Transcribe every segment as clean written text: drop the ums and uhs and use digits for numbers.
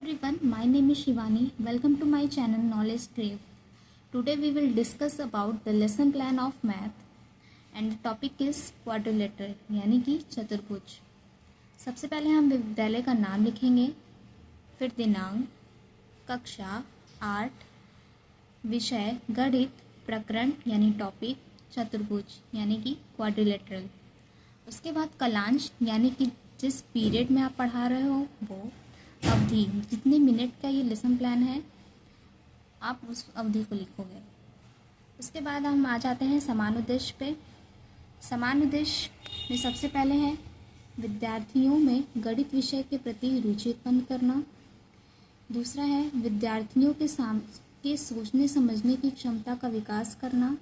Everyone, my name is Shivani. Welcome to my channel Knowledge Crave. Today we will discuss about the lesson plan of math and the topic is quadrilateral यानी कि चतुर्भुज। सबसे पहले हम विद्यालय का नाम लिखेंगे, फिर दिनांक, कक्षा 8, विषय गणित, प्रकरण यानी टॉपिक, चतुर्भुज यानी कि क्वाड्रिलेटरल। उसके बाद कालांश यानी कि जिस पीरियड में आप पढ़ा रहे हो वो अवधि, जितने मिनट का ये लेसन प्लान है आप उस अवधि को लिखोगे। उसके बाद हम आ जाते हैं समान उद्देश्य पे। समान उद्देश्य में सबसे पहले है विद्यार्थियों में गणित विषय के प्रति रुचि उत्पन्न करना। दूसरा है विद्यार्थियों के सोचने समझने की क्षमता का विकास करना।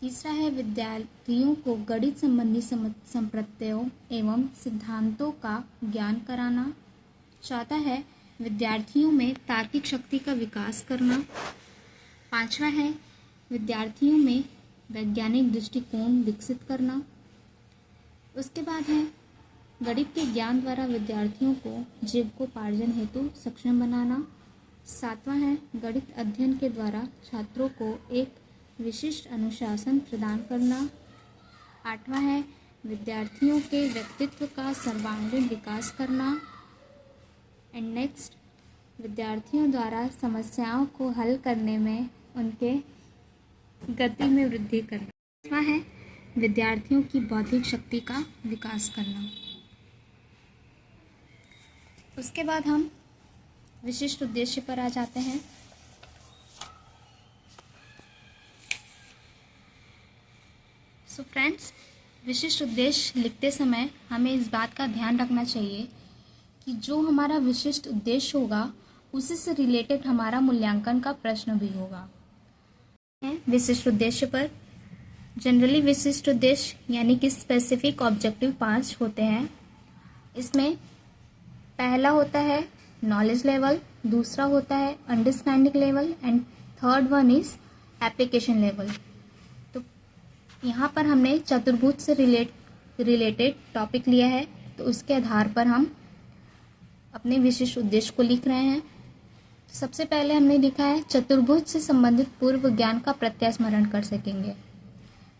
तीसरा है विद्यार्थियों को गणित संबंधी संप्रत्ययों एवं सिद्धांतों का ज्ञान कराना। चौथा है विद्यार्थियों में तार्किक शक्ति का विकास करना। पांचवा है विद्यार्थियों में वैज्ञानिक दृष्टिकोण विकसित करना। उसके बाद है गणित के ज्ञान द्वारा विद्यार्थियों को जीविकोपार्जन हेतु सक्षम बनाना। सातवां है गणित अध्ययन के द्वारा छात्रों को एक विशिष्ट अनुशासन प्रदान करना। आठवां है विद्यार्थियों के व्यक्तित्व का सर्वांगीण विकास करना। एंड नेक्स्ट, विद्यार्थियों द्वारा समस्याओं को हल करने में उनके गति में वृद्धि करना। पांचवां है विद्यार्थियों की बौद्धिक शक्ति का विकास करना। उसके बाद हम विशिष्ट उद्देश्य पर आ जाते हैं। सो फ्रेंड्स, विशिष्ट उद्देश्य लिखते समय हमें इस बात का ध्यान रखना चाहिए कि जो हमारा विशिष्ट उद्देश्य होगा उसी से रिलेटेड हमारा मूल्यांकन का प्रश्न भी होगा। विशिष्ट उद्देश्य पर जनरली विशिष्ट उद्देश्य यानी कि स्पेसिफिक ऑब्जेक्टिव 5 होते हैं। इसमें पहला होता है नॉलेज लेवल, दूसरा होता है understanding level and third one is application level. तो यहाँ पर हमने चतुर्भुज से रिलेटेड टॉपिक लिया है, तो उसके आधार पर हम अपने विशिष्ट उद्देश्य को लिख रहे हैं। सबसे पहले हमने लिखा है चतुर्भुज से संबंधित पूर्व ज्ञान का प्रत्यास्मरण कर सकेंगे,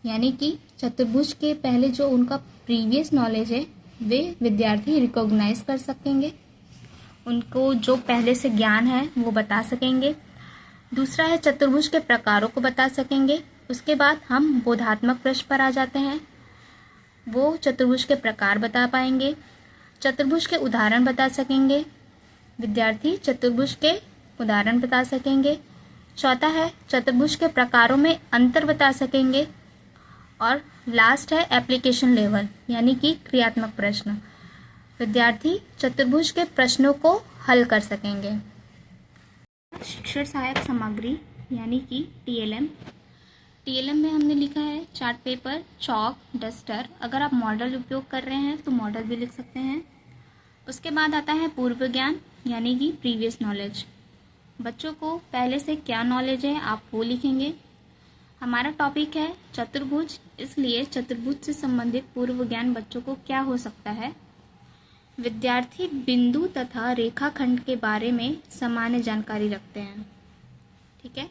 यानी कि चतुर्भुज के पहले जो उनका प्रीवियस नॉलेज है वे विद्यार्थी रिकॉग्नाइज कर सकेंगे, उनको जो पहले से ज्ञान है वो बता सकेंगे। दूसरा है चतुर्भुज के प्रकारों को बता सकेंगे। उसके बाद हम बोधात्मक प्रश्न पर आ जाते हैं, वो चतुर्भुज के प्रकार बता पाएंगे, चतुर्भुज के उदाहरण बता सकेंगे, विद्यार्थी चतुर्भुज के उदाहरण बता सकेंगे। चौथा है चतुर्भुज के प्रकारों में अंतर बता सकेंगे और लास्ट है एप्लीकेशन लेवल यानी कि क्रियात्मक प्रश्न, विद्यार्थी चतुर्भुज के प्रश्नों को हल कर सकेंगे। शिक्षण सहायक सामग्री यानी कि टीएलएम में हमने लिखा है चार्ट पेपर, चॉक, डस्टर। अगर आप मॉडल उपयोग कर रहे हैं तो मॉडल भी लिख सकते हैं। उसके बाद आता है पूर्व ज्ञान यानी कि प्रीवियस नॉलेज। बच्चों को पहले से क्या नॉलेज है आप वो लिखेंगे। हमारा टॉपिक है चतुर्भुज, इसलिए चतुर्भुज से संबंधित पूर्व ज्ञान बच्चों को क्या हो सकता है। विद्यार्थी बिंदु तथा रेखाखंड के बारे में सामान्य जानकारी रखते हैं। ठीक है,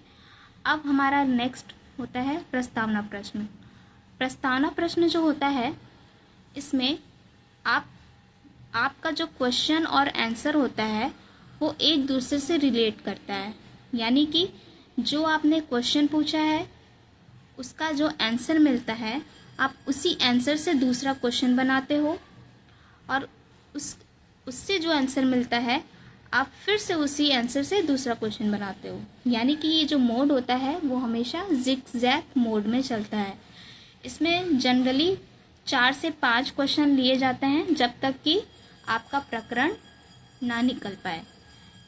अब हमारा नेक्स्ट होता है प्रस्तावना प्रश्न। प्रस्तावना प्रश्न जो होता है इसमें आपका जो क्वेश्चन और आंसर होता है वो एक दूसरे से रिलेट करता है, यानी कि जो आपने क्वेश्चन पूछा है उसका जो आंसर मिलता है आप उसी आंसर से दूसरा क्वेश्चन बनाते हो और उससे जो आंसर मिलता है आप फिर से उसी आंसर से दूसरा क्वेश्चन बनाते हो, यानी कि ये जो मोड होता है वो हमेशा ज़िगज़ैग मोड में चलता है। इसमें जनरली 4 से 5 क्वेश्चन लिए जाते हैं जब तक कि आपका प्रकरण ना निकल पाए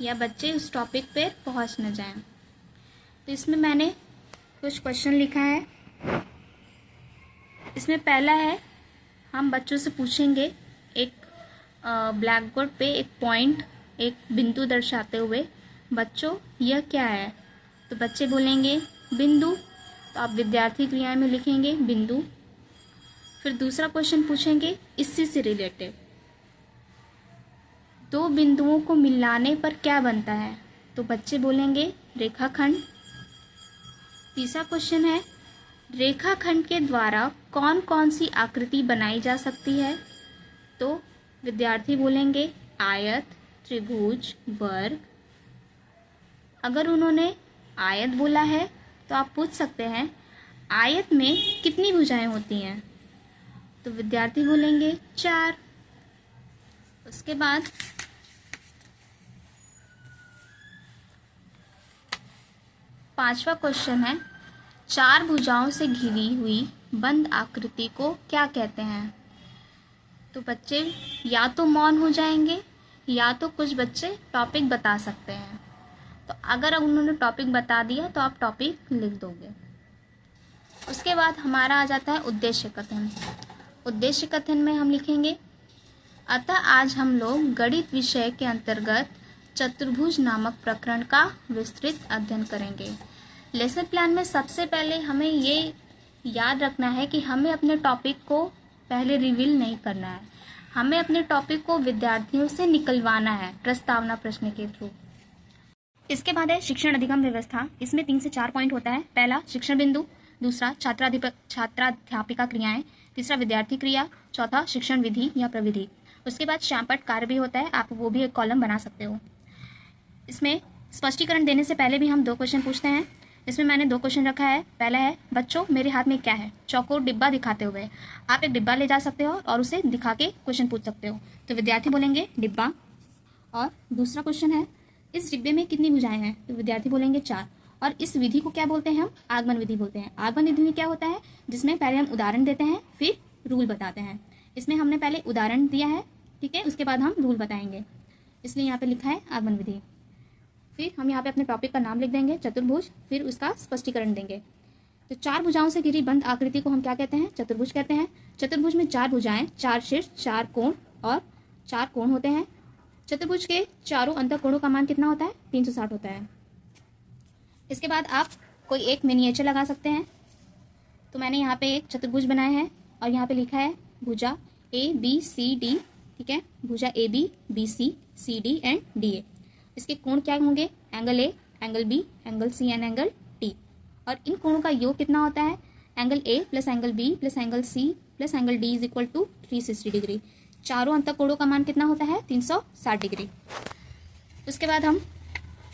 या बच्चे उस टॉपिक पे पहुंच न जाएं। तो इसमें मैंने कुछ क्वेश्चन लिखा है। इसमें पहला है, हम बच्चों से पूछेंगे एक ब्लैक बोर्ड पे एक पॉइंट, एक बिंदु दर्शाते हुए, बच्चों यह क्या है। तो बच्चे बोलेंगे बिंदु, तो आप विद्यार्थी क्रिया में लिखेंगे बिंदु। फिर दूसरा क्वेश्चन पूछेंगे इसी से रिलेटेड, दो बिंदुओं को मिलाने पर क्या बनता है? तो बच्चे बोलेंगे रेखाखंड। तीसरा क्वेश्चन है, रेखाखंड के द्वारा कौन कौन सी आकृति बनाई जा सकती है? तो विद्यार्थी बोलेंगे आयत, त्रिभुज, वर्ग। अगर उन्होंने आयत बोला है तो आप पूछ सकते हैं आयत में कितनी भुजाएं होती हैं? तो विद्यार्थी बोलेंगे 4। उसके बाद पांचवा क्वेश्चन है, 4 भुजाओं से घिरी हुई बंद आकृति को क्या कहते हैं? तो बच्चे या तो मौन हो जाएंगे या तो कुछ बच्चे टॉपिक बता सकते हैं। तो अगर उन्होंने टॉपिक बता दिया तो आप टॉपिक लिख दोगे। उसके बाद हमारा आ जाता है उद्देश्य कथन। उद्देश्य कथन में हम लिखेंगे, अतः आज हम लोग गणित विषय के अंतर्गत चतुर्भुज नामक प्रकरण का विस्तृत अध्ययन करेंगे। लेसन प्लान में सबसे पहले हमें ये याद रखना है कि हमें अपने टॉपिक को पहले रिवील नहीं करना है, हमें अपने टॉपिक को विद्यार्थियों से निकलवाना है प्रस्तावना प्रश्न के थ्रू। इसके बाद है शिक्षण अधिगम व्यवस्था। इसमें 3 से 4 पॉइंट होता है। पहला शिक्षण बिंदु, दूसरा छात्राध्यापिका क्रियाएं, तीसरा विद्यार्थी क्रिया, चौथा शिक्षण विधि या प्रविधि। उसके बाद श्यामपट्ट कार्य भी होता है, आप वो भी एक कॉलम बना सकते हो। इसमें स्पष्टीकरण देने से पहले भी हम 2 क्वेश्चन पूछते हैं। इसमें मैंने 2 क्वेश्चन रखा है। पहला है, बच्चों मेरे हाथ में क्या है? चौकोर डिब्बा दिखाते हुए आप एक डिब्बा ले जा सकते हो और उसे दिखा के क्वेश्चन पूछ सकते हो। तो विद्यार्थी बोलेंगे डिब्बा। और दूसरा क्वेश्चन है, इस डिब्बे में कितनी भुजाएं हैं? तो विद्यार्थी बोलेंगे 4। और इस विधि को क्या बोलते हैं? हम आगमन विधि बोलते हैं। आगमन विधि में क्या होता है, जिसमें पहले हम उदाहरण देते हैं फिर रूल बताते हैं। इसमें हमने पहले उदाहरण दिया है, ठीक है, उसके बाद हम रूल बताएंगे, इसलिए यहाँ पे लिखा है आगमन विधि। फिर हम यहाँ पे अपने टॉपिक का नाम लिख देंगे चतुर्भुज, फिर उसका स्पष्टीकरण देंगे। तो 4 भुजाओं से घिरी बंद आकृति को हम क्या कहते हैं? चतुर्भुज कहते हैं। चतुर्भुज में 4 भुजाएं, 4 शीर्ष, 4 कोण और 4 कोण होते हैं। चतुर्भुज के चारों अंतःकोणों का मान कितना होता है? 360 होता है। इसके बाद आप कोई एक मिनिएचर लगा सकते हैं। तो मैंने यहाँ पे एक चतुर्भुज बनाया है और यहाँ पे लिखा है भुजा ABCD, ठीक है, भुजा AB, BC, CD and DA। इसके कोण क्या होंगे? Angle A, angle B, angle C and angle D। और इन कोणों का योग कितना होता है? Angle A plus angle B plus angle C plus angle D is equal to 360 degree. चारों अंतःकोणों का मान कितना होता है? 360 डिग्री। उसके बाद हम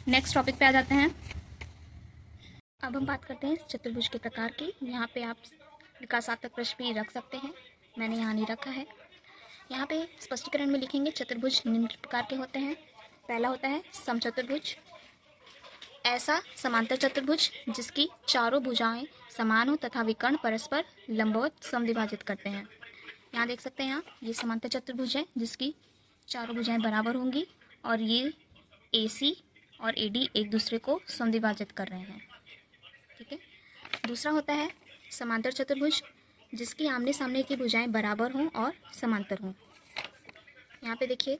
नेक्स्ट टॉपिक पे आ जाते हैं। अब हम बात करते हैं चतुर्भुज के प्रकार की। यहाँ पे आप विकासात्मक प्रश्न भी रख सकते हैं, मैंने यहाँ नहीं रखा है। यहाँ पे स्पष्टीकरण में लिखेंगे चतुर्भुज निम्न प्रकार के होते हैं। पहला होता है समचतुर्भुज, ऐसा समांतर चतुर्भुज जिसकी चारों भुजाएं समान हो तथा विकर्ण परस्पर लंबवत समद्विभाजित करते हैं। यहाँ देख सकते हैं आप, ये समांतर चतुर्भुज है जिसकी चारों भुजाएं बराबर होंगी और ये AC और AD एक दूसरे को समद्विभाजित कर रहे हैं, ठीक है। दूसरा होता है समांतर चतुर्भुज जिसकी आमने सामने की भुजाएं बराबर हों और समांतर हों। यहाँ पे देखिए,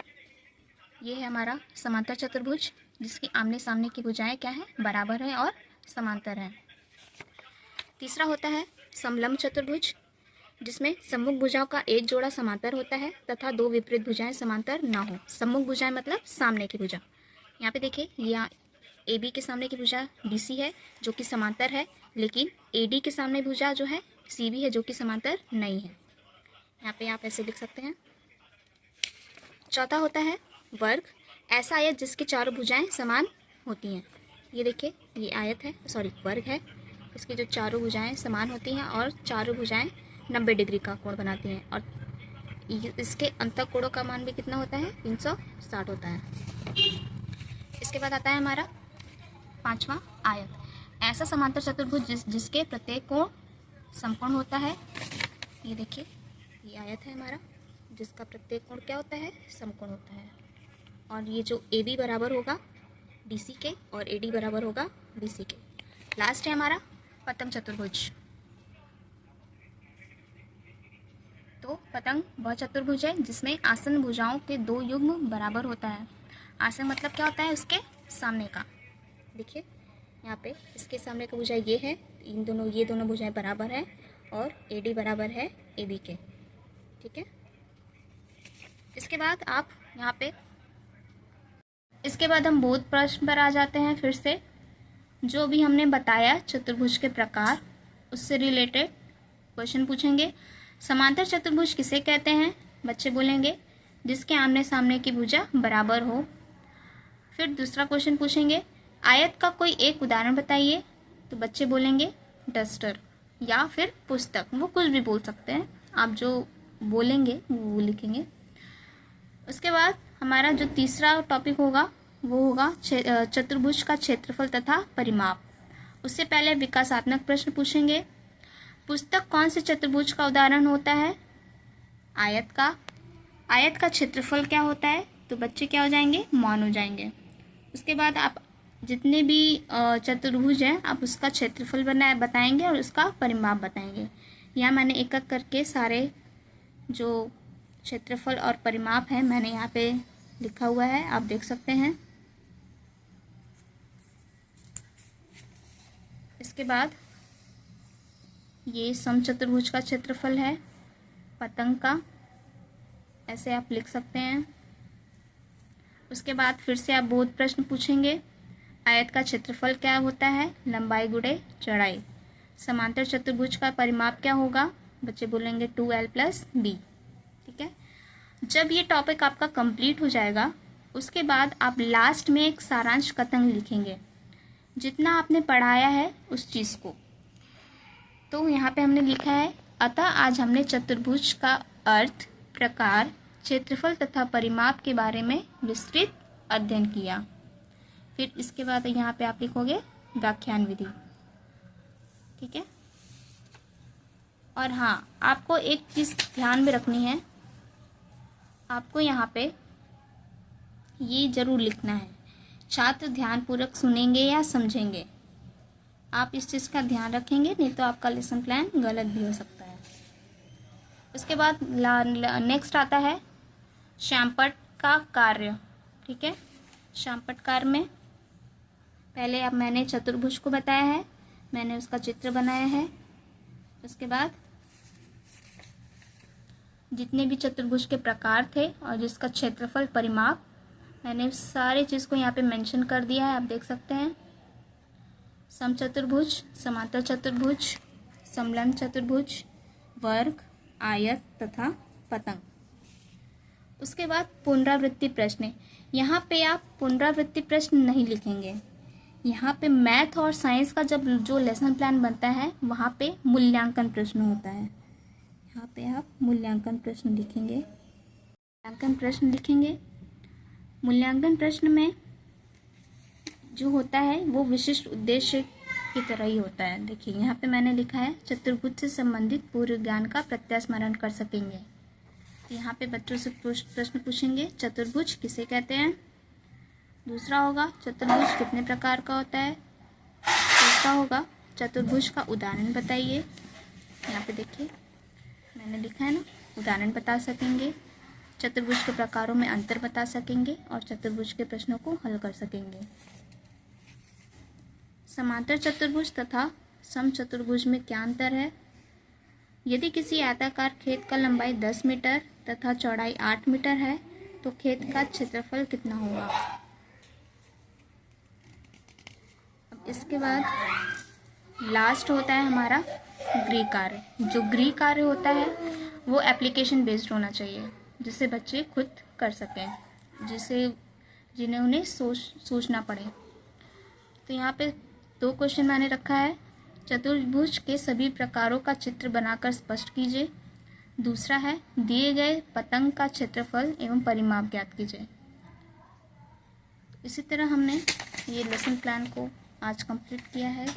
ये है हमारा समांतर चतुर्भुज जिसकी आमने सामने की भुजाएं क्या है? बराबर है और समांतर हैं। तीसरा होता है समलंब चतुर्भुज जिसमें सम्मुख भुजाओं का एक जोड़ा समांतर होता है तथा 2 विपरीत भुजाएं समांतर ना हो। सम्मुख भुजाएं मतलब सामने की भुजा। यहाँ पे देखिए, यहाँ AB के सामने की भुजा BC है जो कि समांतर है, लेकिन AD के सामने भुजा जो है CB है जो कि समांतर नहीं है। यहाँ पे आप ऐसे लिख सकते हैं। चौथा होता है वर्ग, ऐसा आयत जिसकी चारों भुजाएं समान होती हैं। ये देखिए, ये आयत है, सॉरी वर्ग है, इसकी जो चारों भुजाएं समान होती हैं और चारों भुजाएं 90 डिग्री का कोण बनाती हैं और इसके अंतःकोणों का मान भी कितना होता है? 360 होता है। इसके बाद आता है हमारा 5वां आयत, ऐसा समांतर चतुर्भुज जिसके प्रत्येक कोण समकोण होता है। ये देखिए, ये आयत है हमारा जिसका प्रत्येक कोण क्या होता है? समकोण होता है। और ये जो AB बराबर होगा DC के और AD बराबर होगा BC के। लास्ट है हमारा पतंग चतुर्भुज। तो पतंग वह चतुर्भुज है जिसमें आसन भुजाओं के 2 युग्म बराबर होता है। आसन मतलब क्या होता है? उसके सामने का। देखिए यहाँ पे इसके सामने का भुजा ये है, ये दोनों भुजाएं बराबर है और AD बराबर है AB के, ठीक है। इसके बाद आप यहाँ पे इसके बाद हम बोध प्रश्न पर आ जाते हैं। फिर से जो भी हमने बताया चतुर्भुज के प्रकार, उससे रिलेटेड क्वेश्चन पूछेंगे। समांतर चतुर्भुज किसे कहते हैं? बच्चे बोलेंगे जिसके आमने सामने की भुजा बराबर हो। फिर दूसरा क्वेश्चन पूछेंगे, आयत का कोई एक उदाहरण बताइए। तो बच्चे बोलेंगे डस्टर या फिर पुस्तक, वो कुछ भी बोल सकते हैं, आप जो बोलेंगे वो लिखेंगे। उसके बाद हमारा जो तीसरा टॉपिक होगा वो होगा चतुर्भुज का क्षेत्रफल तथा परिमाप। उससे पहले विकासात्मक प्रश्न पूछेंगे। पुस्तक कौन से चतुर्भुज का उदाहरण होता है? आयत का। आयत का क्षेत्रफल क्या होता है? तो बच्चे क्या हो जाएंगे? मौन हो जाएंगे। उसके बाद आप जितने भी चतुर्भुज हैं आप उसका क्षेत्रफल बताएंगे और उसका परिमाप बताएंगे। यहाँ मैंने एक एक करके सारे जो क्षेत्रफल और परिमाप है मैंने यहाँ पे लिखा हुआ है, आप देख सकते हैं। इसके बाद ये समचतुर्भुज का क्षेत्रफल है, पतंग का, ऐसे आप लिख सकते हैं। उसके बाद फिर से आप बोध प्रश्न पूछेंगे। आयत का क्षेत्रफल क्या होता है? लंबाई गुणे चौड़ाई। समांतर चतुर्भुज का परिमाप क्या होगा? बच्चे बोलेंगे 2l + b। ठीक है। जब ये टॉपिक आपका कंप्लीट हो जाएगा उसके बाद आप लास्ट में एक सारांश कथन लिखेंगे, जितना आपने पढ़ाया है उस चीज़ को। तो यहाँ पे हमने लिखा है, अतः आज हमने चतुर्भुज का अर्थ, प्रकार, क्षेत्रफल तथा परिमाप के बारे में विस्तृत अध्ययन किया। फिर इसके बाद यहाँ पे आप लिखोगे व्याख्यान विधि। ठीक है। और हाँ, आपको एक चीज़ ध्यान में रखनी है, आपको यहाँ पे ये जरूर लिखना है, छात्र ध्यानपूर्वक सुनेंगे या समझेंगे। आप इस चीज़ का ध्यान रखेंगे, नहीं तो आपका लेसन प्लान गलत भी हो सकता है। उसके बाद नेक्स्ट आता है श्यामपट्ट का कार्य। ठीक है। श्यामपट्ट कार्य में पहले अब मैंने चतुर्भुज को बताया है, मैंने उसका चित्र बनाया है। उसके बाद जितने भी चतुर्भुज के प्रकार थे और जिसका क्षेत्रफल, परिमाप, मैंने सारे चीज़ को यहाँ पे मेंशन कर दिया है, आप देख सकते हैं। समचतुर्भुज, समांतर चतुर्भुज, समलंब चतुर्भुज, वर्ग, आयत तथा पतंग। उसके बाद पुनरावृत्ति प्रश्न। यहाँ पे आप पुनरावृत्ति प्रश्न नहीं लिखेंगे। यहाँ पे मैथ और साइंस का जब जो लेसन प्लान बनता है वहाँ पे मूल्यांकन प्रश्न होता है। यहाँ पे आप मूल्यांकन प्रश्न लिखेंगे। मूल्यांकन प्रश्न में जो होता है वो विशिष्ट उद्देश्य की तरह ही होता है। देखिए यहाँ पे मैंने लिखा है, चतुर्भुज से संबंधित पूर्व ज्ञान का प्रत्यास्मरण कर सकेंगे। तो यहाँ पे बच्चों से प्रश्न पूछेंगे, चतुर्भुज किसे कहते हैं? दूसरा होगा चतुर्भुज कितने प्रकार का होता है? तीसरा होगा चतुर्भुज का उदाहरण बताइए। यहाँ पे देखिए मैंने लिखा है ना, उदाहरण बता सकेंगे, चतुर्भुज के प्रकारों में अंतर बता सकेंगे और चतुर्भुज के प्रश्नों को हल कर सकेंगे। समांतर चतुर्भुज तथा समचतुर्भुज में क्या अंतर है? यदि किसी आयताकार खेत का लंबाई 10 मीटर तथा चौड़ाई 8 मीटर है तो खेत का क्षेत्रफल कितना होगा? अब इसके बाद लास्ट होता है हमारा गृह कार्य। जो गृह कार्य होता है वो एप्लीकेशन बेस्ड होना चाहिए, जिससे बच्चे खुद कर सकें, जिन्हें उन्हें सोचना पड़े। तो यहाँ पे 2 क्वेश्चन मैंने रखा है। चतुर्भुज के सभी प्रकारों का चित्र बनाकर स्पष्ट कीजिए। दूसरा है, दिए गए पतंग का क्षेत्रफल एवं परिमाप ज्ञात कीजिए। इसी तरह हमने ये लेसन प्लान को आज कंप्लीट किया है।